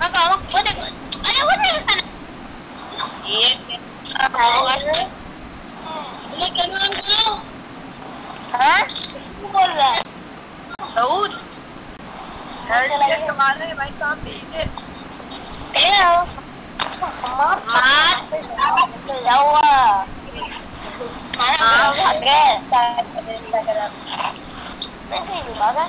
maka awak boleh ada warna kan iya awak boleh kenalan dulu hah sekolah Daud dia kemana ya main kopi ini iya mat Jawa mana Agrel nanti di mana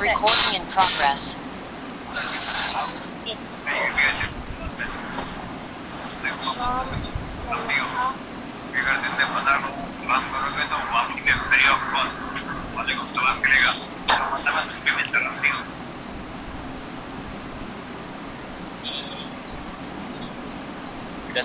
recording in progress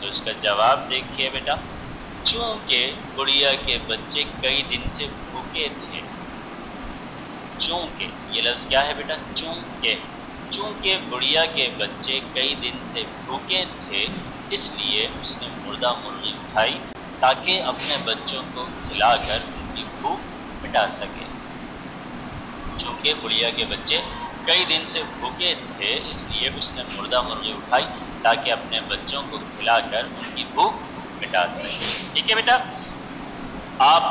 تو اس کا جواب دیکھیے بیٹا، چونکہ گڑیا کے بچے کئی دن سے بھوکے تھے۔ چونکہ یہ لفظ کیا ہے بیٹا؟ چونکہ گڑیا کے بچے کئی دن سے بھوکے تھے، اس لیے اس نے مردہ مرغی اٹھائی تاکہ اپنے بچوں کو کھلا کر ان کی بھوک مٹا سکے۔ چونکہ گڑیا کے بچے کئی دن سے بھوکے تھے، اس لیے اس نے مردہ مرغی اٹھائی تاکہ اپنے بچوں کو کھلا کر ان کی بھوک مٹا سکے۔ ٹھیک ہے بیٹا، آپ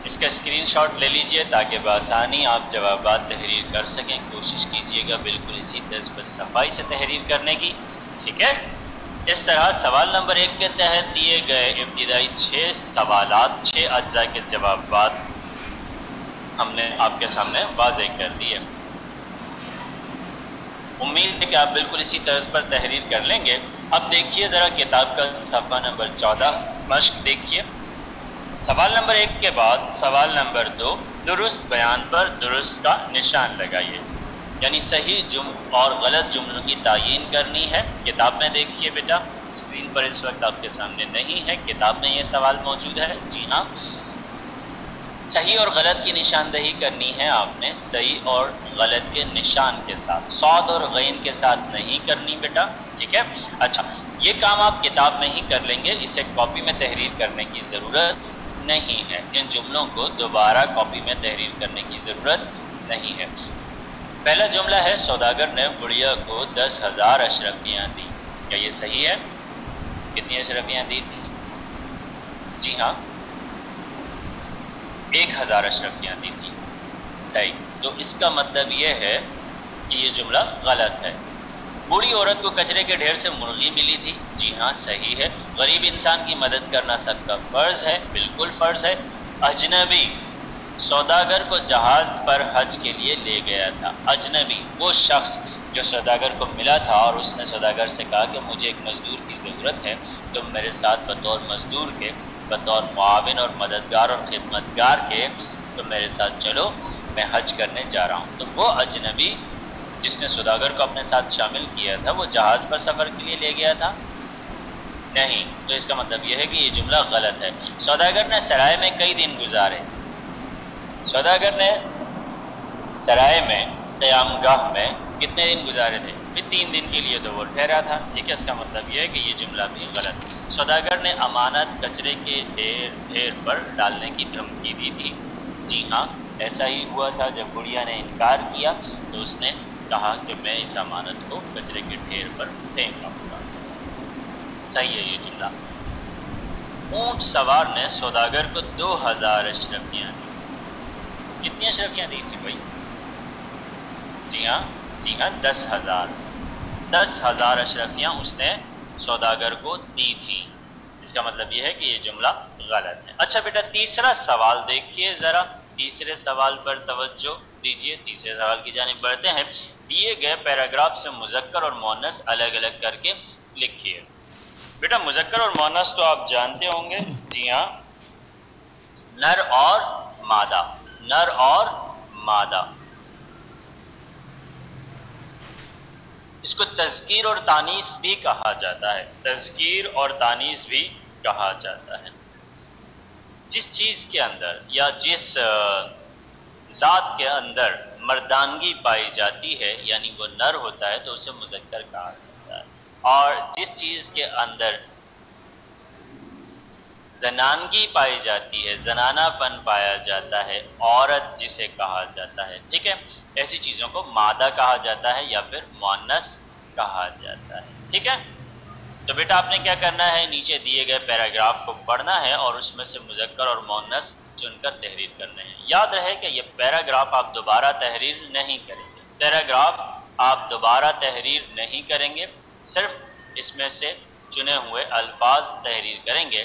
اس کا اسکرین شاٹ لے لیجئے تاکہ بآسانی آپ جوابات تحریر کر سکیں۔ کوشش کیجئے گا بالکل اسی طرز پر صفائی سے تحریر کرنے کی، ٹھیک ہے؟ اس طرح سوال نمبر 1 کے تحت دیے گئے ابتدائی 6 سوالات، 6 اجزاء کے جوابات ہم نے آپ کے سامنے واضح کر دیے۔ امید ہے کہ آپ بالکل اسی طرز پر تحریر کر لیں گے۔ اب دیکھیے ذرا کتاب کا صفحہ نمبر 14 مشق دیکھیے۔ سوال نمبر 1 کے بعد سوال نمبر 2 درست بیان پر درست کا نشان لگائیے، یعنی صحیح اور غلط جملوں کی تعیین کرنی ہے۔ کتاب میں دیکھیے بیٹا، اسکرین پر اس وقت آپ کے سامنے نہیں ہے، کتاب میں یہ سوال موجود ہے۔ جی ہاں، صحیح اور غلط کی نشاندہی کرنی ہے آپ نے، صحیح اور غلط کے نشان کے ساتھ، صاد اور غین کے ساتھ نہیں کرنی بیٹا، ٹھیک ہے؟ اچھا، یہ کام آپ کتاب میں ہی کر لیں گے، اسے کاپی میں تحریر کرنے کی ضرورت نہیں ہے۔ ان جملوں کو دوبارہ کاپی میں تحریر کرنے کی ضرورت نہیں ہے۔ پہلا جملہ ہے، سوداگر نے گڑیا کو 10,000 اشرفیاں دی۔ کیا یہ صحیح ہے؟ کتنی اشرفیاں دی تھی؟ جی ہاں، 1,000 اشرفیاں دی تھی۔ صحیح، تو اس کا مطلب یہ ہے کہ یہ جملہ غلط ہے۔ بوڑھی عورت کو کچرے کے ڈھیر سے مرغی ملی تھی۔ جی ہاں، صحیح ہے۔ غریب انسان کی مدد کرنا سب کا فرض ہے، بالکل فرض ہے۔ اجنبی سوداگر کو جہاز پر حج کے لیے لے گیا تھا۔ اجنبی وہ شخص جو سوداگر کو ملا تھا اور اس نے سوداگر سے کہا کہ مجھے ایک مزدور کی ضرورت ہے، تم میرے ساتھ بطور مزدور کے، بطور معاون اور مددگار اور خدمتگار کے تم میرے ساتھ چلو، میں حج کرنے جا رہا ہوں۔ تو وہ اجنبی جس نے سوداگر کو اپنے ساتھ شامل کیا تھا، وہ جہاز پر سفر کے لیے لے گیا تھا؟ نہیں، تو اس کا مطلب یہ ہے کہ یہ جملہ غلط ہے۔ سوداگر نے سرائے میں کئی دن گزارے۔ سوداگر نے سرائے میں، قیام گاہ میں کتنے دن گزارے تھے؟ 3 دن کے لیے تو وہ ٹھہرا تھا، ٹھیک ہے؟ اس کا مطلب یہ ہے کہ یہ جملہ بھی غلط ہے۔ سوداگر نے امانت کچرے کے ڈھیر پر ڈالنے کی دھمکی دی تھی۔ جی ہاں، ایسا ہی ہوا تھا۔ جب گڑیا نے انکار کیا تو اس نے کہا کہ میں اس امانت کو کچرے کے ڈھیر پر پھینک دوں گا۔ صحیح ہے یہ جملہ۔ اونٹ سوار نے سوداگر کو 2,000 اشرفیاں دی۔ کتنی اشرفیاں دی تھی بھائی؟ جی ہاں 10,000۔ 10,000 اشرفیاں اس نے سوداگر کو دی تھی۔ اس کا مطلب یہ ہے کہ یہ جملہ غلط ہے۔ اچھا بیٹا، تیسرا سوال دیکھیے ذرا، تیسرے سوال پر توجہ دیجیے۔ تیسرے سوال کی جانب بڑھتے ہیں۔ دیے گئے پیراگراف سے مذکر اور مؤنث الگ الگ کر کے لکھیے۔ بیٹا مذکر اور مؤنث تو آپ جانتے ہوں گے، جی ہاں، نر اور مادہ، نر اور مادہ۔ اس کو تذکیر اور تانیث بھی کہا جاتا ہے، تذکیر اور تانیث بھی کہا جاتا ہے۔ جس چیز کے اندر یا جس ذات کے اندر مردانگی پائی جاتی ہے، یعنی وہ نر ہوتا ہے، تو اسے مذکر کہا جاتا ہے، اور جس چیز کے اندر زنانگی پائی جاتی ہے، زنانہ پن پایا جاتا ہے، عورت جسے کہا جاتا ہے، ٹھیک ہے، ایسی چیزوں کو مادہ کہا جاتا ہے یا پھر مؤنث کہا جاتا ہے، ٹھیک ہے۔ تو بیٹا آپ نے کیا کرنا ہے، نیچے دیے گئے پیراگراف کو پڑھنا ہے اور اس میں سے مذکر اور مؤنث چن کر تحریر کرنے ہیں۔ یاد رہے کہ یہ پیراگراف آپ دوبارہ تحریر نہیں کریں گے، پیراگراف آپ دوبارہ تحریر نہیں کریں گے، صرف اس میں سے چنے ہوئے الفاظ تحریر کریں گے۔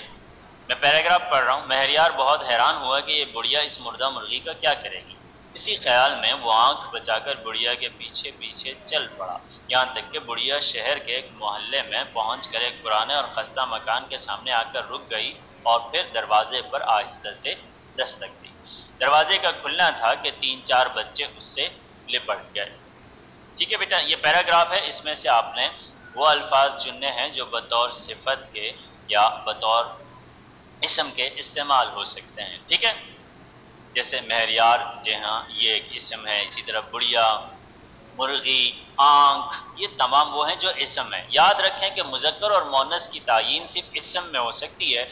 میں پیراگراف پڑھ رہا ہوں۔ مہریار بہت حیران ہوا کہ یہ بڑھیا اس مردہ مرغی کا کیا کرے گی۔ اسی خیال میں وہ آنکھ بچا کر بڑھیا کے پیچھے پیچھے چل پڑا، یہاں تک کہ بڑھیا شہر کے ایک محلے میں پہنچ کر ایک پرانے اور خستہ مکان کے سامنے آ کر رک گئی اور پھر دروازے پر آہستہ سے دستک دی۔ دروازے کا کھلنا تھا کہ 3-4 بچے اس سے لپٹ گئے۔ ٹھیک ہے بیٹا، یہ پیراگراف ہے، اس میں سے آپ نے وہ الفاظ چننے ہیں جو بطور صفت کے یا بطور اسم کے استعمال ہو سکتے ہیں، ٹھیک ہے؟ جیسے مہریار، جی ہاں یہ ایک اسم ہے. اسی طرح بڑھیا، مرغی، آنکھ، یہ تمام وہ ہیں جو اسم ہیں. یاد رکھیں کہ مذکر اور مؤنث کی تعین صرف اسم میں ہو سکتی ہے،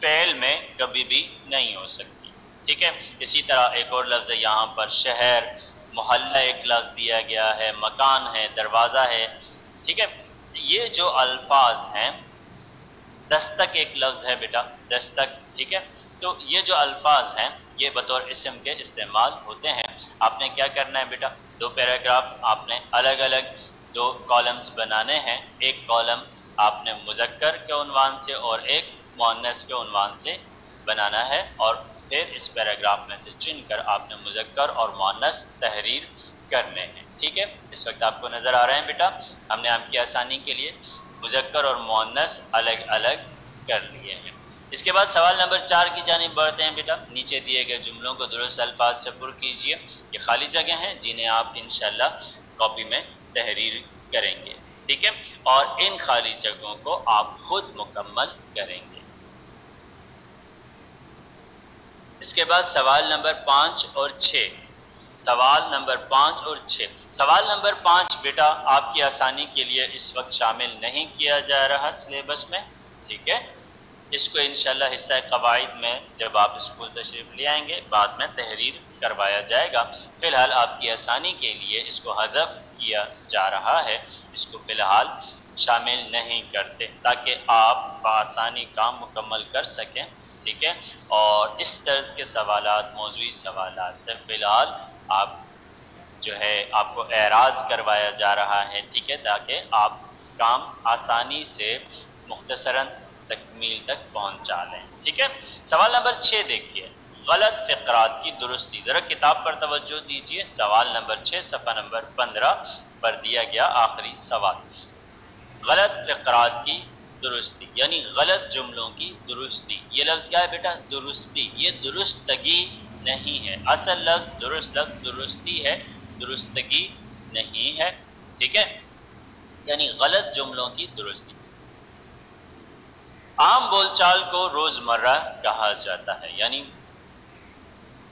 فعل میں کبھی بھی نہیں ہو سکتی، ٹھیک ہے؟ اسی طرح ایک اور لفظ ہے یہاں پر شہر، محلہ ایک لفظ دیا گیا ہے، مکان ہے، دروازہ ہے، ٹھیک ہے؟ یہ جو الفاظ ہیں، دستک ایک لفظ ہے بیٹا، دستک، ٹھیک ہے؟ تو یہ جو الفاظ ہیں یہ بطور اسم کے استعمال ہوتے ہیں. آپ نے کیا کرنا ہے بیٹا، 2 پیراگراف آپ نے الگ الگ 2 کالمز بنانے ہیں. ایک کالم آپ نے مذکر کے عنوان سے اور ایک مؤنث کے عنوان سے بنانا ہے، اور پھر اس پیراگراف میں سے چن کر آپ نے مذکر اور مؤنث تحریر کرنے ہیں، ٹھیک ہے؟ اس وقت آپ کو نظر آ رہے ہیں بیٹا، ہم نے آپ کی آسانی کے لیے مذکر اور مؤنث الگ الگ کر لیے ہیں. اس کے بعد سوال نمبر 4 کی جانب بڑھتے ہیں بیٹا. نیچے دیے گئے جملوں کو درست الفاظ سے پر کیجئے. یہ خالی جگہ ہیں جنہیں آپ انشاءاللہ کاپی میں تحریر کریں گے، ٹھیک ہے؟ اور ان خالی جگہوں کو آپ خود مکمل کریں گے. اس کے بعد سوال نمبر 5 اور 6. سوال نمبر 5 اور 6. سوال نمبر 5 بیٹا آپ کی آسانی کے لیے اس وقت شامل نہیں کیا جا رہا سلیبس میں، ٹھیک ہے؟ اس کو انشاءاللہ حصہ قواعد میں جب آپ اسکول تشریف لے آئیں گے بعد میں تحریر کروایا جائے گا. فی الحال آپ کی آسانی کے لیے اس کو حذف کیا جا رہا ہے، اس کو فی الحال شامل نہیں کرتے تاکہ آپ بآسانی کام مکمل کر سکیں، ٹھیک ہے؟ اور اس طرز کے سوالات، موضوعی سوالات سے فی الحال آپ جو ہے آپ کو اعراض کروایا جا رہا ہے، ٹھیک ہے؟ تاکہ آپ کام آسانی سے مختصراً تکمیل تک پہنچا لیں، ٹھیک ہے؟ سوال نمبر 6 دیکھیے، غلط فقرات کی درستی. ذرا کتاب پر توجہ دیجیے. سوال نمبر 6 صفحہ نمبر 15 پر دیا گیا آخری سوال. غلط فقرات کی درستی یعنی غلط جملوں کی درستی. یہ لفظ کیا ہے بیٹا؟ درستی. یہ درستگی نہیں ہے. اصل لفظ درست لفظ درستی ہے، درستگی نہیں ہے، ٹھیک ہے؟ یعنی غلط جملوں کی درستی. عام بول چال کو روزمرہ کہا جاتا ہے، یعنی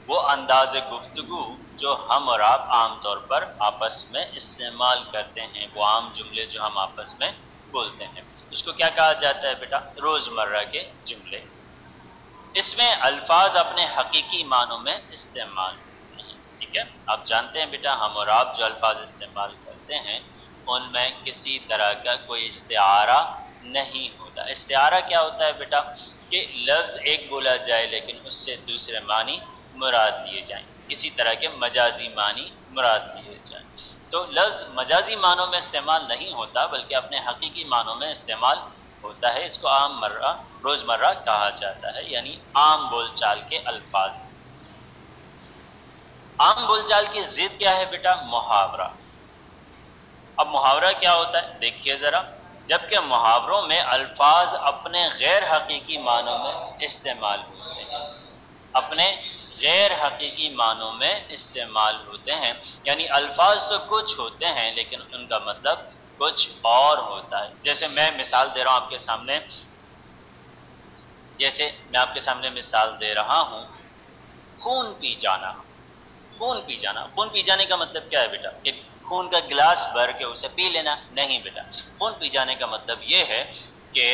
وہ انداز گفتگو جو ہم اور آپ عام طور پر آپس میں استعمال کرتے ہیں، وہ عام جملے جو ہم آپس میں بولتے ہیں، اس کو کیا کہا جاتا ہے بیٹا؟ روزمرہ کے جملے. اس میں الفاظ اپنے حقیقی معنوں میں استعمال ہوتے ہیں، ٹھیک ہے؟ آپ جانتے ہیں بیٹا ہم اور آپ جو الفاظ استعمال کرتے ہیں ان میں کسی طرح کا کوئی استعارہ نہیں ہوتا. استعارہ کیا ہوتا ہے بیٹا؟ کہ لفظ ایک بولا جائے لیکن اس سے دوسرے معنی مراد لیے جائیں، اسی طرح کے مجازی معنی مراد لیے جائیں. تو لفظ مجازی معنوں میں استعمال نہیں ہوتا بلکہ اپنے حقیقی معنوں میں استعمال ہوتا ہے. اس کو عام روزمرہ کہا جاتا ہے، یعنی عام بول چال کے الفاظ. عام بول چال کی ضد کیا ہے بیٹا؟ محاورہ. اب محاورہ کیا ہوتا ہے دیکھیے ذرا. جبکہ محاوروں میں الفاظ اپنے غیر حقیقی معنوں میں استعمال ہوتے ہیں، اپنے غیر حقیقی معنوں میں استعمال ہوتے ہیں، یعنی الفاظ تو کچھ ہوتے ہیں لیکن ان کا مطلب کچھ اور ہوتا ہے. جیسے میں مثال دے رہا ہوں آپ کے سامنے، جیسے میں آپ کے سامنے مثال دے رہا ہوں خون پی جانا. خون پی جانا، خون پی جانے کا مطلب کیا ہے بیٹا؟ کہ خون کا گلاس بھر کے اسے پی لینا؟ نہیں بیٹا. خون پی جانے کا مطلب یہ ہے کہ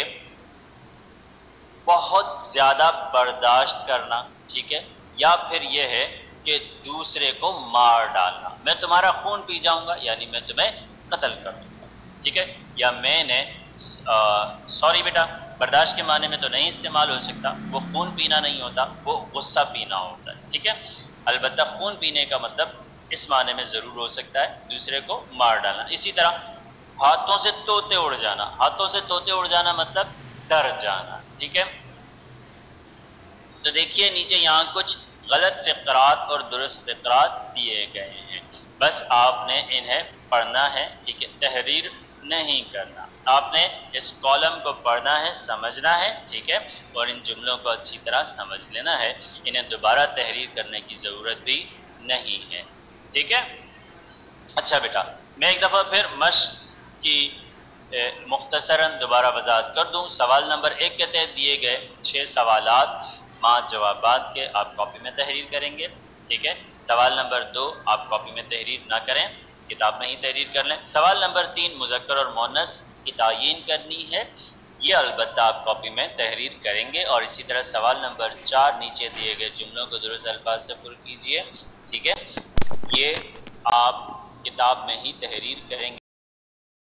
بہت زیادہ برداشت کرنا، ٹھیک ہے؟ یا پھر یہ ہے کہ دوسرے کو مار ڈالنا. میں تمہارا خون پی جاؤں گا یعنی میں تمہیں قتل کر دوں گا، ٹھیک ہے؟ یا میں نے سوری بیٹا، برداشت کے معنی میں تو نہیں استعمال ہو سکتا، وہ خون پینا نہیں ہوتا، وہ غصہ پینا ہوتا ہے، ٹھیک ہے؟ البتہ خون پینے کا مطلب اس معنی میں ضرور ہو سکتا ہے دوسرے کو مار ڈالنا. اسی طرح ہاتھوں سے طوطے اڑ جانا. ہاتھوں سے طوطے اڑ جانا مطلب ڈر جانا، ٹھیک ہے؟ تو دیکھیے نیچے یہاں کچھ غلط فقرات اور درست فقرات دیے گئے ہیں، بس آپ نے انہیں پڑھنا ہے، ٹھیک ہے؟ تحریر نہیں کرنا. آپ نے اس کالم کو پڑھنا ہے، سمجھنا ہے، ٹھیک ہے؟ اور ان جملوں کو اچھی طرح سمجھ لینا ہے. انہیں دوبارہ تحریر کرنے کی ضرورت بھی نہیں ہے، ٹھیک ہے؟ اچھا بیٹا، میں ایک دفعہ پھر مشق کی مختصراً دوبارہ وضاحت کر دوں. سوال نمبر 1 کے تحت دیے گئے 6 سوالات 5 جوابات کے آپ کاپی میں تحریر کریں گے. ٹھیک ہے. سوال نمبر 2 آپ کاپی میں تحریر نہ کریں، کتاب میں ہی تحریر کر لیں. سوال نمبر 3 مذکر اور مؤنث کی تعیین کرنی ہے، یہ البتہ آپ کاپی میں تحریر کریں گے. اور اسی طرح سوال نمبر 4 نیچے دیے گئے جملوں کو درست الفاظ سے پر کیجئے. ٹھیک ہے. یہ آپ کتاب میں ہی تحریر کریں